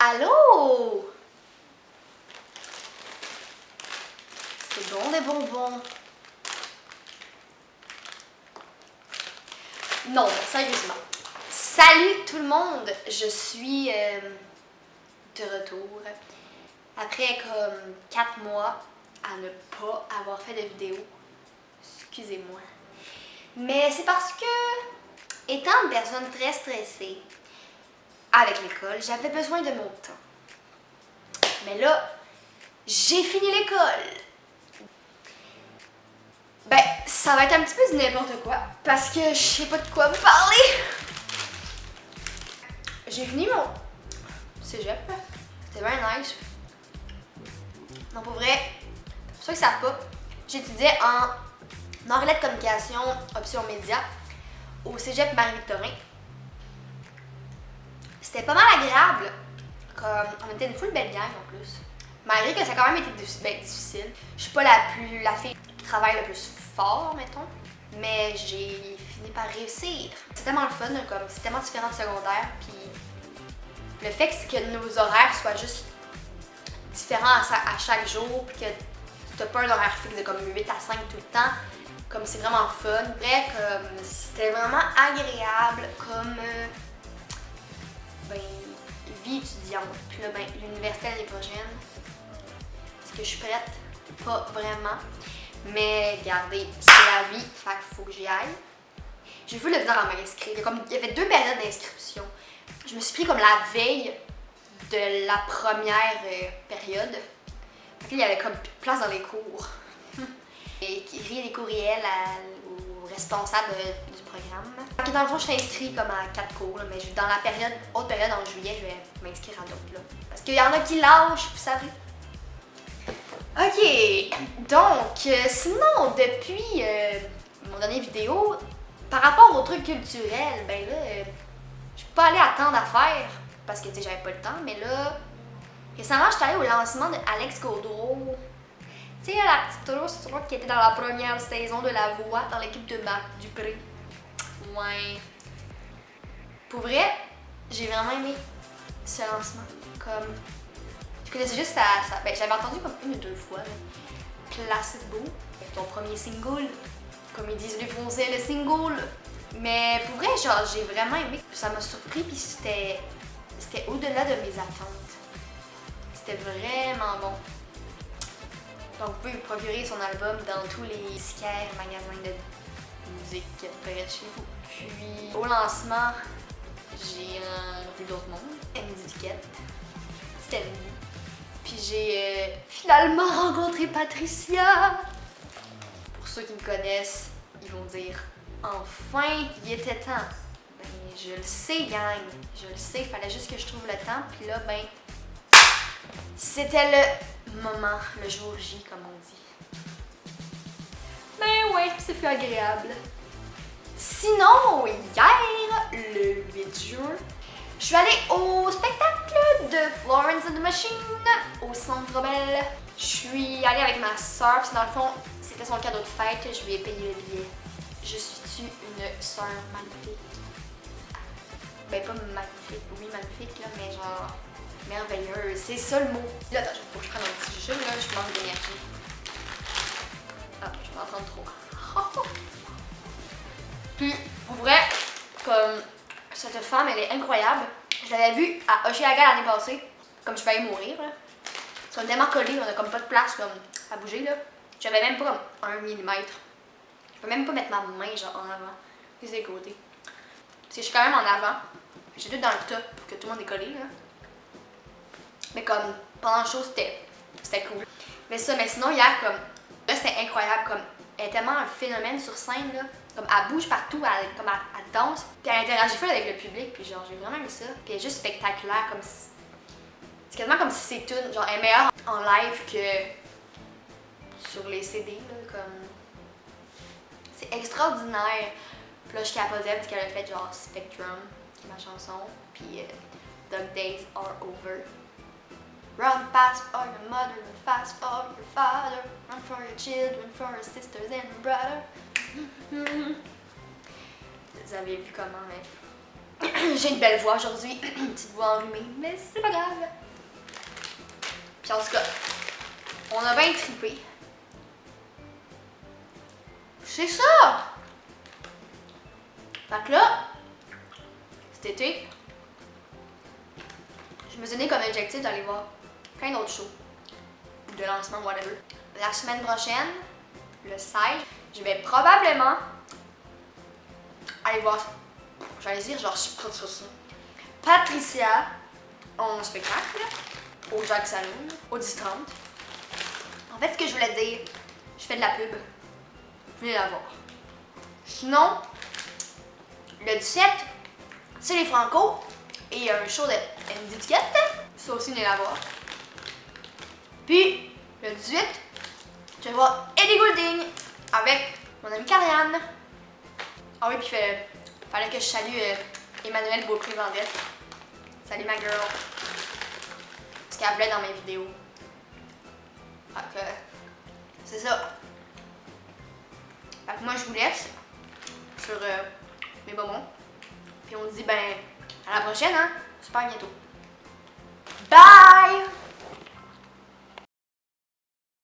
Allô? C'est bon des bonbons. Non, sérieusement. Salut tout le monde! Je suis de retour après comme 4 mois à ne pas avoir fait de vidéo. Excusez-moi. Mais c'est parce que, étant une personne très stressée avec l'école, j'avais besoin de mon temps. Mais là, j'ai fini l'école. Ben, ça va être un petit peu du n'importe quoi parce que je sais pas de quoi vous parler. J'ai fini mon cégep. C'était bien nice. Donc pour vrai, pour ceux qui savent pas, j'étudiais en relais de communication, option média, au cégep Marie-Victorin. C'était pas mal agréable. Comme, on était une full belle gang en plus. Malgré que ça a quand même été difficile. Je suis pas la fille qui travaille le plus fort, mettons. Mais j'ai fini par réussir. C'est tellement le fun, comme c'est tellement différent de secondaire. Puis le fait que nos horaires soient juste différents à chaque jour. Puis que tu n'as pas un horaire fixe de comme 8 à 5 tout le temps. Comme c'est vraiment le fun. Bref, comme c'était vraiment agréable comme vie étudiante. Puis là, l'université l'année prochaine. Est-ce que je suis prête? Pas vraiment. Mais regardez, c'est la vie, fait qu'il faut que j'y aille. J'ai voulu le dire à m'inscrire. Il y avait 2 périodes d'inscription. Je me suis pris comme la veille de la première période. Puis il y avait comme plus de place dans les cours. Et qui écrit des courriels au responsable du programme. Donc, dans le fond, je suis inscrite comme à 4 cours, là, mais dans la autre période en juillet, je vais m'inscrire à d'autres. Là. Parce qu'il y en a qui lâchent, vous savez. Ok, donc, sinon, depuis mon dernière vidéo, par rapport aux trucs culturels, ben là, je peux pas aller à tant d'affaires, parce que, tu sais, j'avais pas le temps, mais là, récemment, j'étais allée au lancement de Alex Gaudreau. Tu sais, la petite rousse qui était dans la première saison de La Voix, dans l'équipe de Marc Dupré. Ouais. Pour vrai, j'ai vraiment aimé ce lancement, comme... Je connaissais juste ben, j'avais entendu comme 1 ou 2 fois, là. Placebo, ton premier single, comme ils disent les Français, le single. Mais pour vrai, genre, j'ai vraiment aimé. Ça m'a surpris, puis c'était au-delà de mes attentes. C'était vraiment bon. Donc, vous pouvez vous procurer son album dans tous les disquaires, magasins de musique près de chez vous. Puis, au lancement, j'ai vu d'autres mondes. Andy Duquette, Stanley. Puis j'ai finalement rencontré Patricia. Pour ceux qui me connaissent, ils vont dire enfin, il était temps. Ben, je le sais, gang. Je le sais, il fallait juste que je trouve le temps. Puis là, ben, c'était le moment, le jour J, comme on dit. Ben ouais, c'est plus agréable. Sinon, hier, le 8 juin, je suis allée au spectacle de Florence and the Machine au Centre Bell. Je suis allée avec ma soeur, puis dans le fond, c'était son cadeau de fête, je lui ai payé le billet. Je suis une soeur magnifique. Ben pas magnifique, oui magnifique, là, mais genre merveilleuse. C'est ça le mot. Là, attends, faut que je prenne un petit jus, là, je manque d'énergie. Ah, je vais en prendre trop. Puis, pour vrai, comme cette femme, elle est incroyable. Je l'avais vue à Oshiaga l'année passée, comme je faillis mourir, là. On est tellement collés, on a comme pas de place comme, à bouger, là. J'avais même pas comme 1 millimètre. Je peux même pas mettre ma main, genre, en avant. Puis des côtés. Parce que je suis quand même en avant. J'ai tout dans le top pour que tout le monde est collé, là. Mais comme, pendant le show, c'était cool. Mais sinon, hier, comme, là, c'était incroyable, comme, elle est tellement un phénomène sur scène, là. Comme, elle bouge partout, elle danse, puis elle interagit full avec le public, puis genre, j'ai vraiment aimé ça. Puis elle est juste spectaculaire, comme si... C'est quasiment comme si c'est tout, genre, elle est meilleure en live que sur les CD, là, comme... C'est extraordinaire. Puis là, je capotais parce qu'elle a fait, genre, Spectrum, qui est ma chanson, puis Dog Days Are Over. Run fast for your mother, run fast for your father, run for your children, for your sisters and your brother. Vous avez vu comment, mais J'ai une belle voix aujourd'hui. Une petite voix enrhumée, mais c'est pas grave. Puis en tout cas, on a bien trippé. C'est ça! Fait que là, cet été, je me suis donné comme objectif d'aller voir plein d'autres shows. De lancement, whatever. La semaine prochaine, le 16, je vais probablement aller voir, j'allais dire genre Patricia en spectacle au Jacques Saloon, au 10-30. En fait, ce que je voulais dire, je fais de la pub. Venez la voir. Sinon, le 17, c'est les Franco et il y a un show d'étiquette. Ça aussi, venez la voir. Puis, le 18, je vais voir Ellie Goulding avec mon amie Karianne. Ah oui, puis fallait que je salue Emmanuelle Beaupré-Vendette. Salut ma girl. Ce qu'elle voulait dans mes vidéos. Fait que, c'est ça. Fait que moi, je vous laisse sur mes bonbons. Puis on se dit, ben, à la prochaine, hein? Super bientôt. Bye!